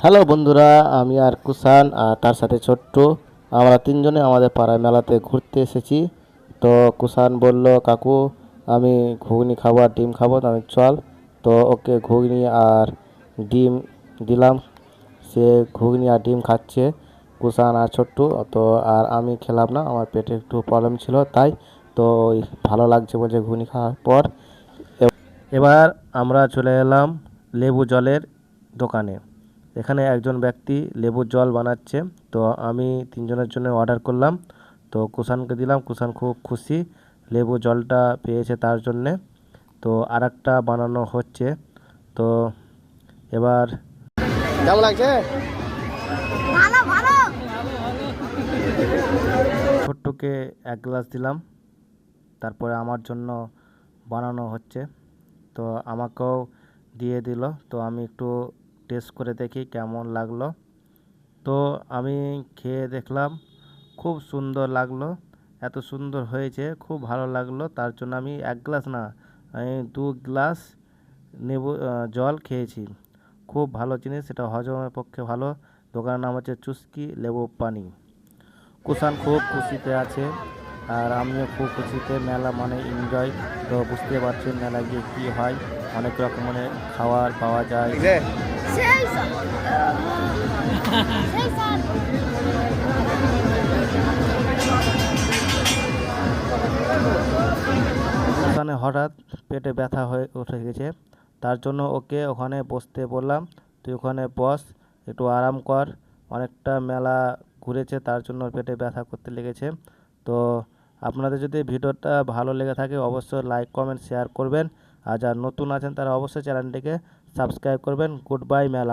Hello বন্ধুরা, আমি আর কুষাণ আর তার সাথে ছোট্টু, আমরা তিনজনে আমাদের পাড়ায় মেলাতে ঘুরতে এসেছি। তো কুষাণ বলল, কাকু আমি ঘুগনি খাবো আর ডিম খাবো, তো আমি চল। তো ওকে ঘুগনি আর ডিম দিলাম, সে ঘুগনি আর ডিম খাচ্ছে, কুষাণ আর ছোট্টু। তো আর আমি খেলাম না, আমার পেটে একটু প্রবলেম ছিল তাই। তো ওই ভালো লাগছে বলছে ঘুগনি খাওয়ার পর। এবার আমরা চলে এলাম লেবু জলের দোকানে। এখানে একজন ব্যক্তি লেবুর জল বানাচ্ছে। তো আমি তিনজনের জন্য অর্ডার করলাম, তো কুষাণকে দিলাম। কুষাণ খুব খুশি লেবু জলটা পেয়েছে তার জন্যে। তো আরেকটা বানানো হচ্ছে। তো এবার কেমন লাগছে? ভালো ভালো। ছোট্টুকে এক গ্লাস দিলাম, তারপরে আমার জন্য বানানো হচ্ছে। তো আমাকেও দিয়ে দিল, তো আমি একটু টেস্ট করে দেখি কেমন লাগলো। তো আমি খেয়ে দেখলাম, খুব সুন্দর লাগলো। এত সুন্দর হয়েছে, খুব ভালো লাগলো। তার জন্য আমি এক গ্লাস না, আমি 2 গ্লাস জল খেয়েছি। খুব ভালো জিনিস, সেটা হজমের পক্ষে ভালো। দোকানের নাম হচ্ছে চুস্কি লেবু পানি। কুষাণ খুব খুশিতে আছে আর আমিও খুব খুশিতে। মেলা মানে এনজয়। তো বুঝতে পারছেন মেলা গিয়ে কী হয়, অনেক রকমের খাবার পাওয়া যায়। সেই স্যার, সেই স্যার। কুষাণে হঠাৎ পেটে ব্যথা হয়ে উঠে গেছে, তার জন্য ওকে ওখানে বসতে বললাম। তুই ওখানে বস, একটু আরাম কর। অনেকটা মেলা ঘুরেছে, তার জন্য ওর পেটে ব্যথা করতে লেগেছে। তো আপনাদের যদি ভিডিওটা ভালো লেগে থাকে অবশ্যই লাইক কমেন্ট শেয়ার করবেন, আর যারা নতুন আছেন তারা অবশ্যই চ্যানেলটিকে সাবস্ক্রাইব করবেন। গুড বাই মেলা।